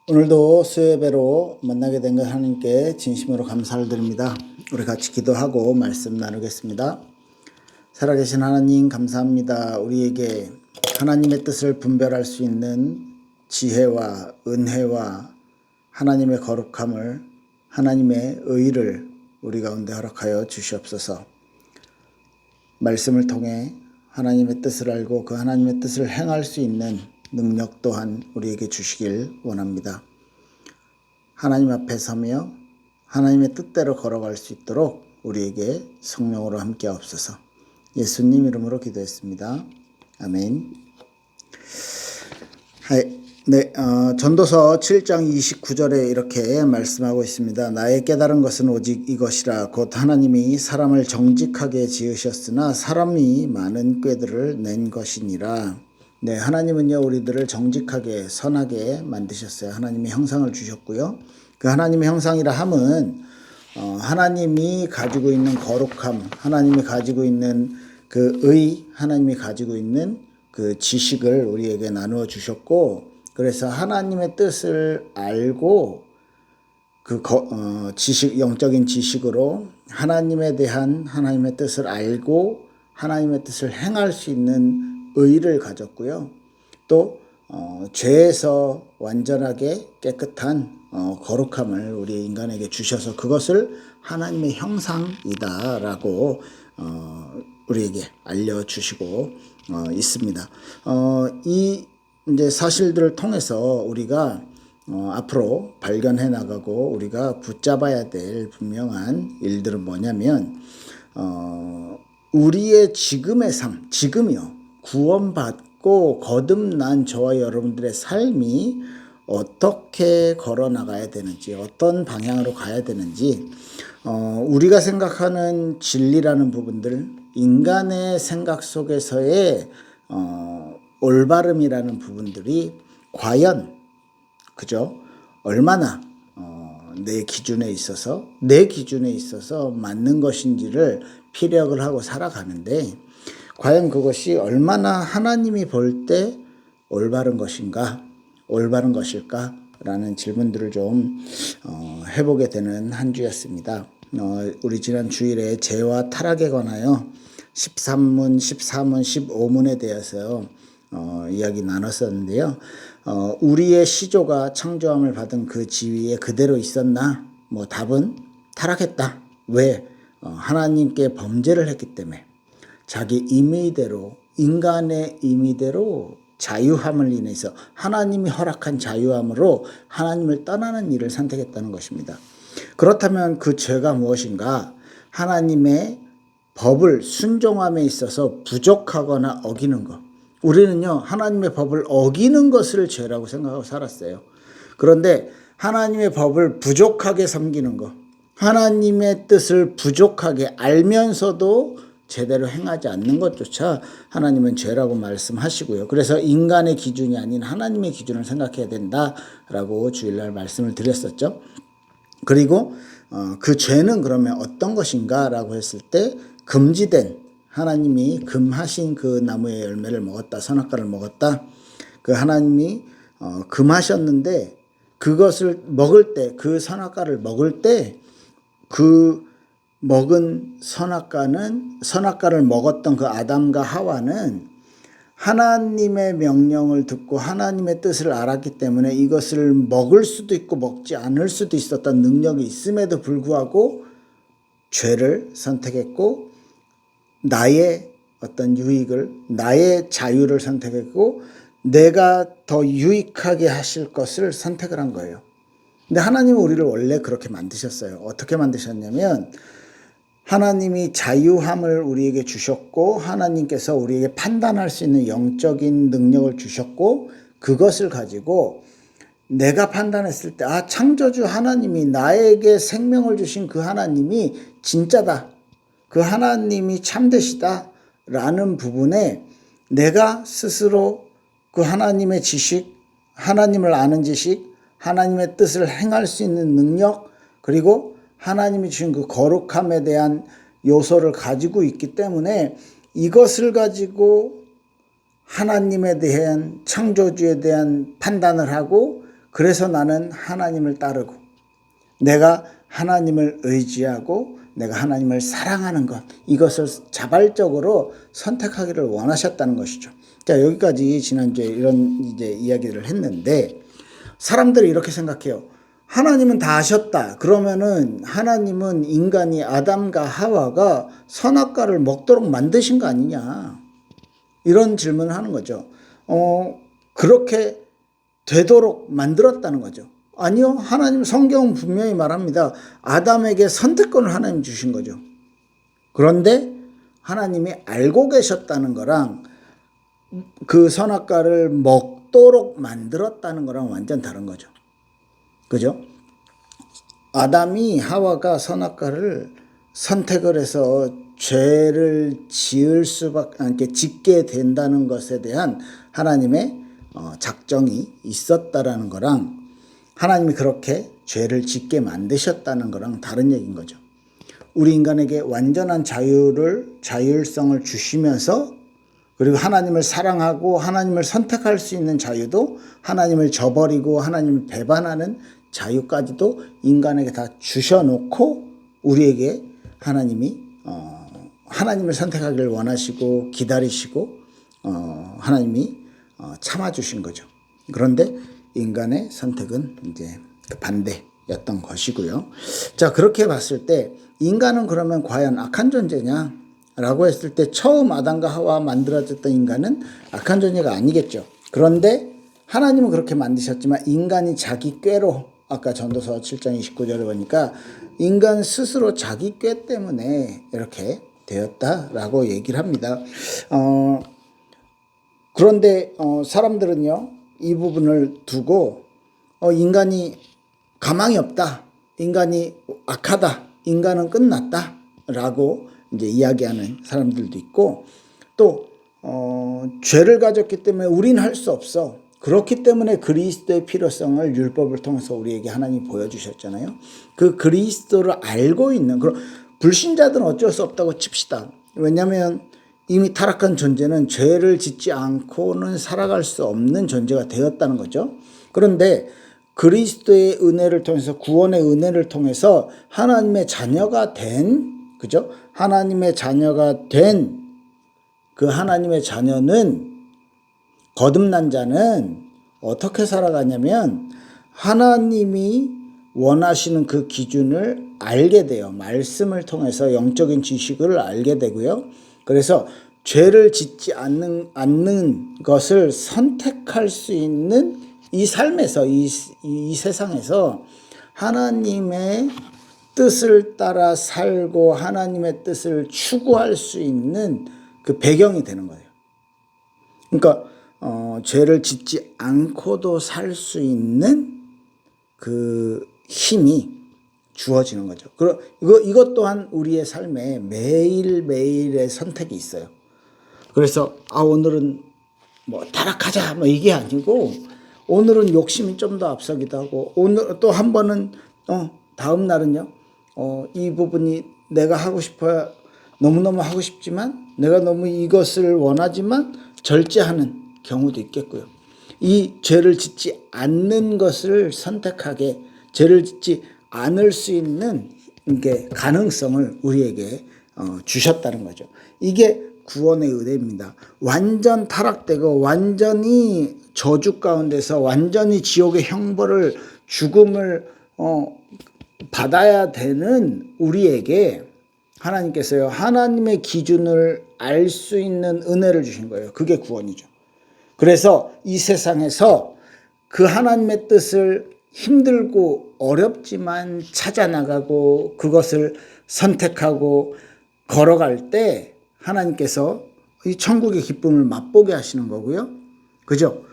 오늘도 수요예배로 만나게 된 것 하나님께 진심으로 감사를 드립니다. 우리 같이 기도하고 말씀 나누겠습니다. 살아계신 하나님 감사합니다. 우리에게 하나님의 뜻을 분별할 수 있는 지혜와 은혜와 하나님의 거룩함을, 하나님의 의를 우리 가운데 허락하여 주시옵소서. 말씀을 통해 하나님의 뜻을 알고 그 하나님의 뜻을 행할 수 있는 능력 또한 우리에게 주시길 원합니다. 하나님 앞에 서며 하나님의 뜻대로 걸어갈 수 있도록 우리에게 성령으로 함께 하옵소서. 예수님 이름으로 기도했습니다. 아멘. 전도서 7장 29절에 이렇게 말씀하고 있습니다. 나의 깨달은 것은 오직 이것이라. 곧 하나님이 사람을 정직하게 지으셨으나 사람이 많은 꾀들을 낸 것이니라. 네, 하나님은요 우리들을 정직하게 선하게 만드셨어요. 하나님의 형상을 주셨고요. 그 하나님의 형상이라 함은 하나님이 가지고 있는 거룩함, 하나님이 가지고 있는 그 의, 하나님이 가지고 있는 그 지식을 우리에게 나누어 주셨고, 그래서 하나님의 뜻을 알고 그 지식, 영적인 지식으로 하나님에 대한 하나님의 뜻을 알고 하나님의 뜻을 행할 수 있는 의를 가졌고요. 또 죄에서 완전하게 깨끗한 거룩함을 우리 인간에게 주셔서 그것을 하나님의 형상이다라고 우리에게 알려주시고 있습니다. 이 이제 사실들을 통해서 우리가 앞으로 발견해 나가고 우리가 붙잡아야 될 분명한 일들은 뭐냐면 우리의 지금의 삶, 지금이요, 구원받고 거듭난 저와 여러분들의 삶이 어떻게 걸어나가야 되는지, 어떤 방향으로 가야 되는지, 우리가 생각하는 진리라는 부분들, 인간의 생각 속에서의 올바름이라는 부분들이 과연 그죠? 얼마나 내 기준에 있어서 맞는 것인지를 피력을 하고 살아가는데, 과연 그것이 얼마나 하나님이 볼 때 올바른 것일까라는 질문들을 좀 해보게 되는 한 주였습니다. 우리 지난 주일에 죄와 타락에 관하여 13문, 14문, 15문에 대해서 이야기 나눴었는데요. 우리의 시조가 창조함을 받은 그 지위에 그대로 있었나? 답은 타락했다. 왜? 하나님께 범죄를 했기 때문에. 자기 임의대로, 인간의 임의대로 자유함을 인해서, 하나님이 허락한 자유함으로 하나님을 떠나는 일을 선택했다는 것입니다. 그렇다면 그 죄가 무엇인가? 하나님의 법을 순종함에 있어서 부족하거나 어기는 것. 우리는요 하나님의 법을 어기는 것을 죄라고 생각하고 살았어요. 그런데 하나님의 법을 부족하게 섬기는 것, 하나님의 뜻을 부족하게 알면서도 제대로 행하지 않는 것조차 하나님은 죄라고 말씀하시고요. 그래서 인간의 기준이 아닌 하나님의 기준을 생각해야 된다라고 주일날 말씀을 드렸었죠. 그리고 그 죄는 그러면 어떤 것인가 라고 했을 때, 금지된, 하나님이 금하신 그 나무의 열매를 먹었다, 선악과를 먹었다. 그 하나님이 금하셨는데 그것을 먹을 때, 그 선악과를 먹을 때, 그 먹은 선악과를 먹었던 그 아담과 하와는 하나님의 명령을 듣고 하나님의 뜻을 알았기 때문에 이것을 먹을 수도 있고 먹지 않을 수도 있었던 능력이 있음에도 불구하고 죄를 선택했고, 나의 어떤 유익을, 나의 자유를 선택했고, 내가 더 유익하게 하실 것을 선택을 한 거예요. 근데 하나님은 우리를 원래 그렇게 만드셨어요. 어떻게 만드셨냐면, 하나님이 자유함을 우리에게 주셨고, 하나님께서 우리에게 판단할 수 있는 영적인 능력을 주셨고, 그것을 가지고 내가 판단했을 때, 창조주 하나님이, 나에게 생명을 주신 그 하나님이 진짜다, 그 하나님이 참되시다 라는 부분에 내가 스스로 그 하나님의 지식, 하나님을 아는 지식, 하나님의 뜻을 행할 수 있는 능력, 그리고 하나님이 주신 그 거룩함에 대한 요소를 가지고 있기 때문에 이것을 가지고 하나님에 대한, 창조주에 대한 판단을 하고 그래서 나는 하나님을 따르고 내가 하나님을 의지하고 내가 하나님을 사랑하는 것, 이것을 자발적으로 선택하기를 원하셨다는 것이죠. 자, 여기까지 지난주에 이런 이제 이야기를 했는데, 사람들이 이렇게 생각해요. 하나님은 다 아셨다. 그러면은 하나님은 인간이 아담과 하와가 선악과를 먹도록 만드신 거 아니냐, 이런 질문을 하는 거죠. 그렇게 되도록 만들었다는 거죠. 아니요, 하나님 성경은 분명히 말합니다. 아담에게 선택권을 하나님 주신 거죠. 그런데 하나님이 알고 계셨다는 거랑 그 선악과를 먹도록 만들었다는 거랑 완전 다른 거죠. 그죠? 아담이 하와가 선악과를 선택을 해서 죄를 짓게 된다는 것에 대한 하나님의 작정이 있었다라는 거랑, 하나님이 그렇게 죄를 짓게 만드셨다는 거랑 다른 얘기인 거죠. 우리 인간에게 완전한 자율성을 주시면서, 그리고 하나님을 사랑하고 하나님을 선택할 수 있는 자유도, 하나님을 저버리고 하나님을 배반하는 자유까지도 인간에게 다 주셔놓고 우리에게 하나님이 하나님을 선택하기를 원하시고 기다리시고 하나님이 참아주신 거죠. 그런데 인간의 선택은 이제 반대였던 것이고요. 자, 그렇게 봤을 때 인간은 그러면 과연 악한 존재냐? 라고 했을 때 처음 아담과 하와 만들어졌던 인간은 악한 존재가 아니겠죠. 그런데 하나님은 그렇게 만드셨지만 인간이 자기 꾀로, 아까 전도서 7장 29절에 보니까 인간 스스로 자기 꾀 때문에 이렇게 되었다라고 얘기를 합니다. 그런데 사람들은요, 이 부분을 두고 인간이 가망이 없다, 인간이 악하다, 인간은 끝났다 라고 이제 이야기하는 사람들도 있고, 또 죄를 가졌기 때문에 우리는 할 수 없어. 그렇기 때문에 그리스도의 필요성을 율법을 통해서 우리에게 하나님이 보여주셨잖아요. 그 그리스도를 알고 있는 그런 불신자들은 어쩔 수 없다고 칩시다. 왜냐하면 이미 타락한 존재는 죄를 짓지 않고는 살아갈 수 없는 존재가 되었다는 거죠. 그런데 그리스도의 은혜를 통해서, 구원의 은혜를 통해서 하나님의 자녀가 된, 그죠? 하나님의 자녀가 된 그 하나님의 자녀는, 거듭난 자는 어떻게 살아가냐면 하나님이 원하시는 그 기준을 알게 돼요. 말씀을 통해서 영적인 지식을 알게 되고요. 그래서 죄를 짓지 않는 것을 선택할 수 있는 이 삶에서, 이 세상에서 하나님의 뜻을 따라 살고 하나님의 뜻을 추구할 수 있는 그 배경이 되는 거예요. 그러니까 죄를 짓지 않고도 살 수 있는 그 힘이 주어지는 거죠. 이것 또한 우리의 삶에 매일매일의 선택이 있어요. 그래서 오늘은 뭐 타락하자 뭐 이게 아니고, 오늘은 욕심이 좀 더 앞서기도 하고, 오늘 또 한 번은 다음 날은요, 이 부분이 내가 하고 싶어야 너무너무 하고 싶지만 내가 너무 이것을 원하지만 절제하는 경우도 있겠고요. 이 죄를 짓지 않는 것을 선택하게, 죄를 짓지 않을 수 있는 이게 가능성을 우리에게 주셨다는 거죠. 이게 구원의 은혜입니다. 완전 타락되고 완전히 저주 가운데서 완전히 지옥의 형벌을, 죽음을 받아야 되는 우리에게 하나님께서요, 하나님의 기준을 알 수 있는 은혜를 주신 거예요. 그게 구원이죠. 그래서 이 세상에서 그 하나님의 뜻을 힘들고 어렵지만 찾아나가고 그것을 선택하고 걸어갈 때 하나님께서 이 천국의 기쁨을 맛보게 하시는 거고요. 그죠?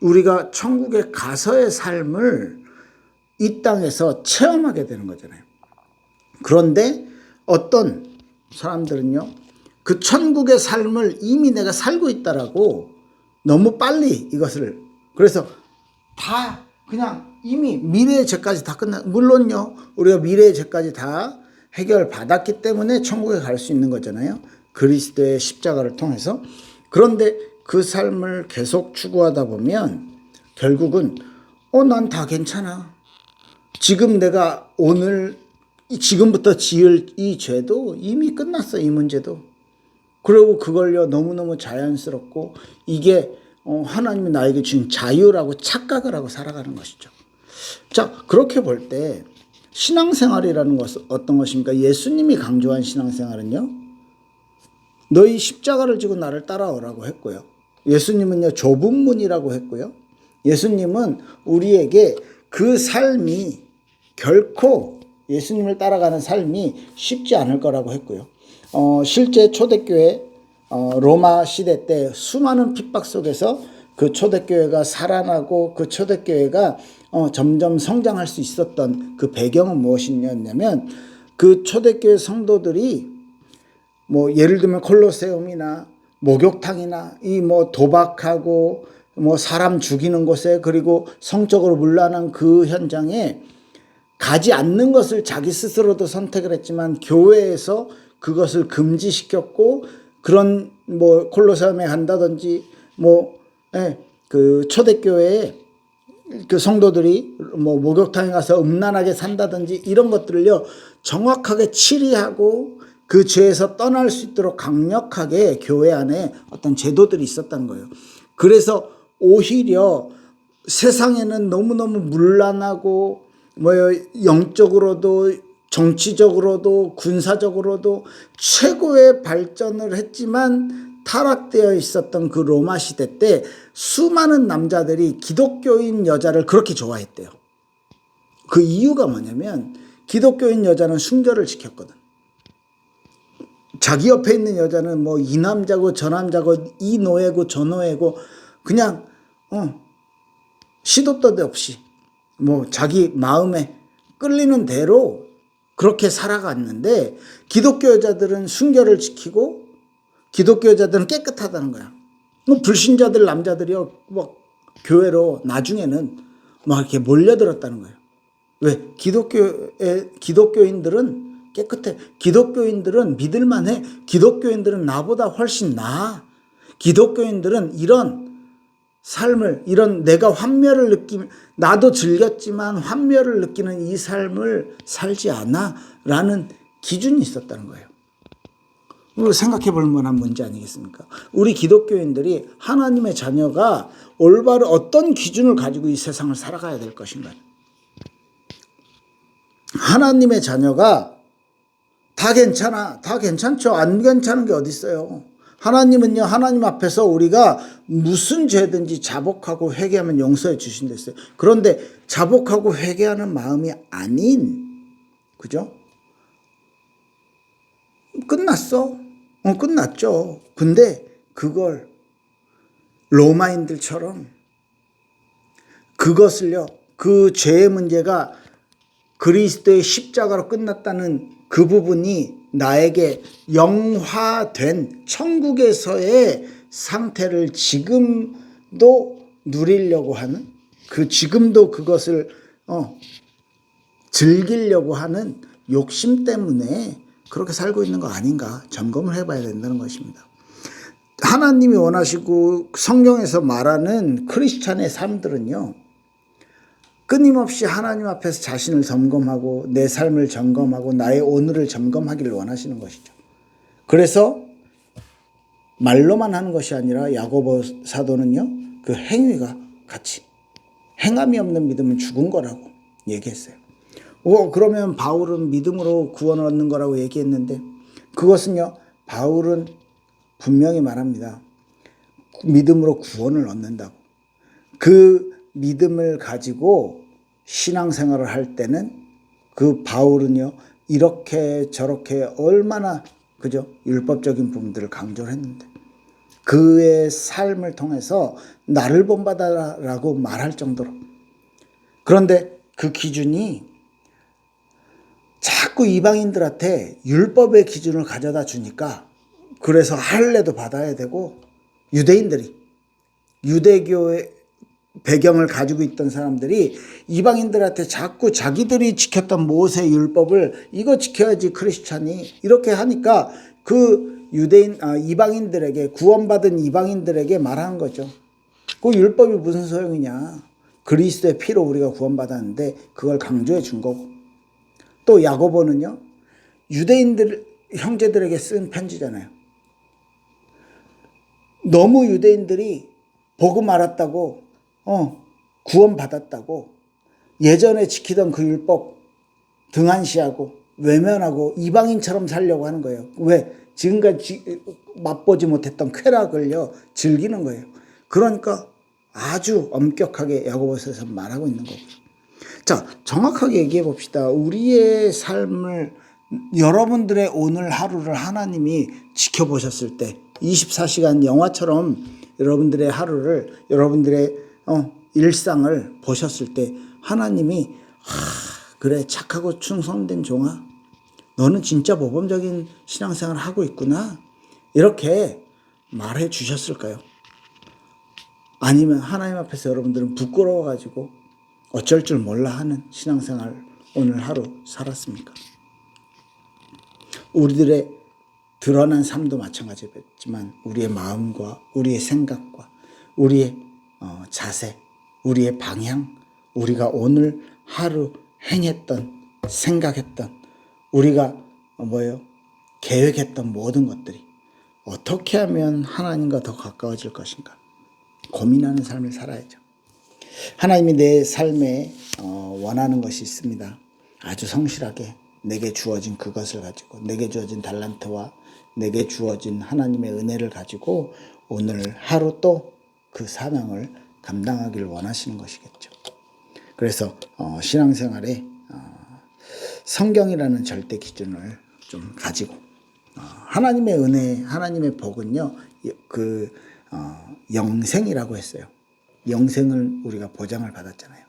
우리가 천국에 가서의 삶을 이 땅에서 체험하게 되는 거잖아요. 그런데 어떤 사람들은요, 그 천국의 삶을 이미 내가 살고 있다라고 너무 빨리 이것을, 그래서 다 그냥 이미 미래의 죄까지 다 물론요, 우리가 미래의 죄까지 다 해결받았기 때문에 천국에 갈 수 있는 거잖아요. 그리스도의 십자가를 통해서. 그런데 그 삶을 계속 추구하다 보면 결국은 난 다 괜찮아. 지금 내가 오늘 지금부터 지을 이 죄도 이미 끝났어. 이 문제도. 그리고 그걸요 너무너무 자연스럽고 이게 하나님이 나에게 주신 자유라고 착각을 하고 살아가는 것이죠. 자, 그렇게 볼 때 신앙생활이라는 것은 어떤 것입니까? 예수님이 강조한 신앙생활은요, 너희 십자가를 지고 나를 따라오라고 했고요. 예수님은요 좁은 문이라고 했고요. 예수님은 우리에게 그 삶이 결코 예수님을 따라가는 삶이 쉽지 않을 거라고 했고요. 실제 초대교회 로마 시대 때 수많은 핍박 속에서 그 초대교회가 살아나고 그 초대교회가 점점 성장할 수 있었던 그 배경은 무엇이냐면 그 초대교회 성도들이 뭐 예를 들면 콜로세움이나 목욕탕이나 이 뭐 도박하고 뭐 사람 죽이는 곳에 그리고 성적으로 문란한 그 현장에 가지 않는 것을 자기 스스로도 선택을 했지만 교회에서 그것을 금지시켰고 그런 뭐 콜로세움에 간다든지 그 초대교회에 그 성도들이 뭐 목욕탕에 가서 음란하게 산다든지 이런 것들을요 정확하게 치리하고 그 죄에서 떠날 수 있도록 강력하게 교회 안에 어떤 제도들이 있었던 거예요. 그래서 오히려 세상에는 너무너무 문란하고 뭐 영적으로도 정치적으로도 군사적으로도 최고의 발전을 했지만 타락되어 있었던 그 로마 시대 때 수많은 남자들이 기독교인 여자를 그렇게 좋아했대요. 그 이유가 뭐냐면 기독교인 여자는 순결을 지켰거든. 자기 옆에 있는 여자는 뭐 이 남자고 저 남자고 이 노예고 저 노예고 그냥 시도 때도 없이 뭐 자기 마음에 끌리는 대로 그렇게 살아갔는데 기독교 여자들은 순결을 지키고 기독교 여자들은 깨끗하다는 거야. 불신자들 남자들이요 막 교회로 나중에는 막 이렇게 몰려들었다는 거예요. 왜? 기독교인들은 깨끗해. 기독교인들은 믿을만해. 기독교인들은 나보다 훨씬 나아. 기독교인들은 이런 삶을, 이런 내가 환멸을 느끼면 나도 즐겼지만 환멸을 느끼는 이 삶을 살지 않아 라는 기준이 있었다는 거예요. 생각해 볼 만한 문제 아니겠습니까? 우리 기독교인들이 하나님의 자녀가 올바른 어떤 기준을 가지고 이 세상을 살아가야 될 것인가? 하나님의 자녀가 다 괜찮아. 다 괜찮죠. 안 괜찮은 게 어디 있어요. 하나님은요. 하나님 앞에서 우리가 무슨 죄든지 자복하고 회개하면 용서해 주신댔어요. 그런데 자복하고 회개하는 마음이 아닌 그죠? 끝났어. 끝났죠. 근데 그걸 로마인들처럼 그것을요. 그 죄의 문제가 그리스도의 십자가로 끝났다는 그 부분이 나에게 영화된 천국에서의 상태를 지금도 누리려고 하는 그 지금도 그것을 즐기려고 하는 욕심 때문에 그렇게 살고 있는 거 아닌가 점검을 해봐야 된다는 것입니다. 하나님이 원하시고 성경에서 말하는 크리스찬의 삶들은요. 끊임없이 하나님 앞에서 자신을 점검하고 내 삶을 점검하고 나의 오늘을 점검하기를 원하시는 것이죠. 그래서 말로만 하는 것이 아니라 야고보 사도는요. 그 행위가 같이 행함이 없는 믿음은 죽은 거라고 얘기했어요. 그러면 바울은 믿음으로 구원을 얻는 거라고 얘기했는데 그것은요. 바울은 분명히 말합니다. 믿음으로 구원을 얻는다고. 그 믿음을 가지고 신앙생활을 할 때는 그 바울은요 이렇게 저렇게 얼마나 그죠 율법적인 부분들을 강조를 했는데 그의 삶을 통해서 나를 본받아라라고 말할 정도로 그런데 그 기준이 자꾸 이방인들한테 율법의 기준을 가져다 주니까 그래서 할례도 받아야 되고 유대인들이 유대교의 배경을 가지고 있던 사람들이 이방인들한테 자꾸 자기들이 지켰던 모세 율법을 이거 지켜야지 크리스찬이 이렇게 하니까 그 이방인들에게 구원받은 이방인들에게 말하는 거죠. 그 율법이 무슨 소용이냐. 그리스도의 피로 우리가 구원받았는데 그걸 강조해 준 거고. 또 야고보는요, 유대인들 형제들에게 쓴 편지잖아요. 너무 유대인들이 복음 알았다고 구원받았다고 예전에 지키던 그 율법 등한시하고 외면하고 이방인처럼 살려고 하는 거예요. 왜? 지금까지 맛보지 못했던 쾌락을요 즐기는 거예요. 그러니까 아주 엄격하게 야고보서에서 말하고 있는 거고요. 자, 정확하게 얘기해 봅시다. 우리의 삶을, 여러분들의 오늘 하루를 하나님이 지켜보셨을 때 24시간 영화처럼 여러분들의 하루를, 여러분들의 일상을 보셨을 때 하나님이 그래, 착하고 충성된 종아, 너는 진짜 모범적인 신앙생활을 하고 있구나, 이렇게 말해 주셨을까요? 아니면 하나님 앞에서 여러분들은 부끄러워가지고 어쩔 줄 몰라 하는 신앙생활 오늘 하루 살았습니까? 우리들의 드러난 삶도 마찬가지겠지만 우리의 마음과 우리의 생각과 우리의 자세, 우리의 방향, 우리가 오늘 하루 행했던, 생각했던, 우리가 계획했던 모든 것들이 어떻게 하면 하나님과 더 가까워질 것인가 고민하는 삶을 살아야죠. 하나님이 내 삶에 원하는 것이 있습니다. 아주 성실하게 내게 주어진 그것을 가지고, 내게 주어진 달란트와 내게 주어진 하나님의 은혜를 가지고 오늘 하루 또 그 사명을 감당하기를 원하시는 것이겠죠. 그래서 신앙생활에 성경이라는 절대 기준을 좀 가지고 하나님의 은혜, 하나님의 복은요, 영생이라고 했어요. 영생을 우리가 보장을 받았잖아요.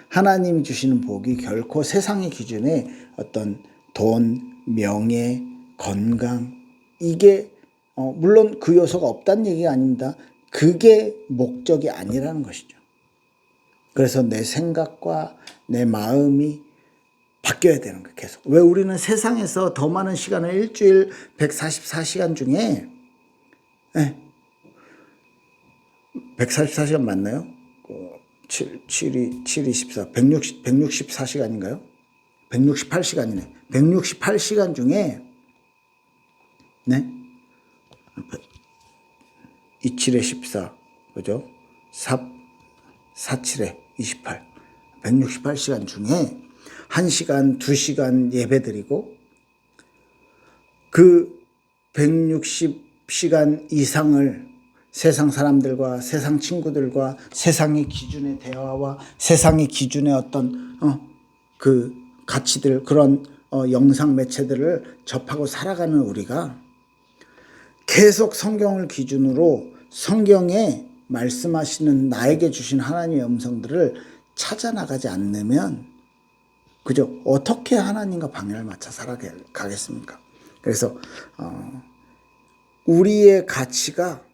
하나님이 주시는 복이 결코 세상의 기준에 어떤 돈, 명예, 건강, 이게 물론 그 요소가 없다는 얘기가 아닙니다. 그게 목적이 아니라는 것이죠. 그래서 내 생각과 내 마음이 바뀌어야 되는 거예요. 계속. 왜 우리는 세상에서 더 많은 시간을, 일주일 144시간 중에 144시간 맞나요? 724 164시간인가요? 168시간이네. 168시간 중에 27에 14 그죠? 47에 28 168시간 중에 1시간, 2시간 예배드리고 그 160시간 이상을 세상 사람들과 세상 친구들과 세상의 기준의 대화와 세상의 기준의 어떤 그 가치들, 그런 영상 매체들을 접하고 살아가는 우리가 계속 성경을 기준으로 성경에 말씀하시는 나에게 주신 하나님의 음성들을 찾아 나가지 않으면 그죠? 어떻게 하나님과 방향을 맞춰 살아가겠습니까? 그래서 우리의 가치가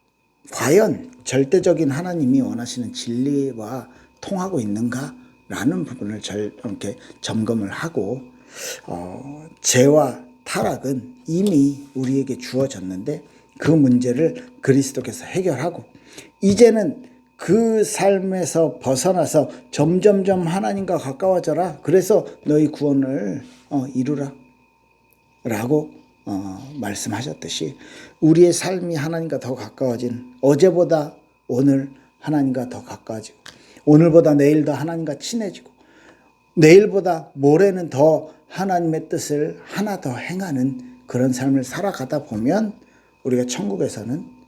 과연 절대적인 하나님이 원하시는 진리와 통하고 있는가라는 부분을 이렇게 점검을 하고 죄와 타락은 이미 우리에게 주어졌는데 그 문제를 그리스도께서 해결하고 이제는 그 삶에서 벗어나서 점점점 하나님과 가까워져라. 그래서 너희 구원을 이루라 라고 말씀하셨듯이 우리의 삶이 하나님과 더 가까워진, 어제보다 오늘 하나님과 더 가까워지고 오늘보다 내일 더 하나님과 친해지고 내일보다 모레는 더 하나님의 뜻을 하나 더 행하는 그런 삶을 살아가다 보면 우리가 천국에서는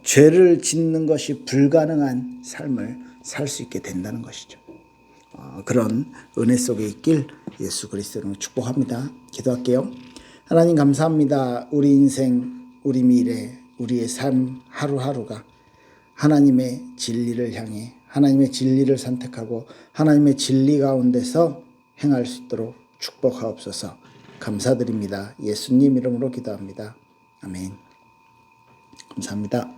죄를 짓는 것이 불가능한 삶을 살 수 있게 된다는 것이죠. 그런 은혜 속에 있길 예수 그리스도로 축복합니다. 기도할게요. 하나님 감사합니다. 우리 인생, 우리 미래, 우리의 삶 하루하루가 하나님의 진리를 향해 하나님의 진리를 선택하고 하나님의 진리 가운데서 행할 수 있도록 축복하옵소서. 감사드립니다. 예수님 이름으로 기도합니다. 아멘. 감사합니다.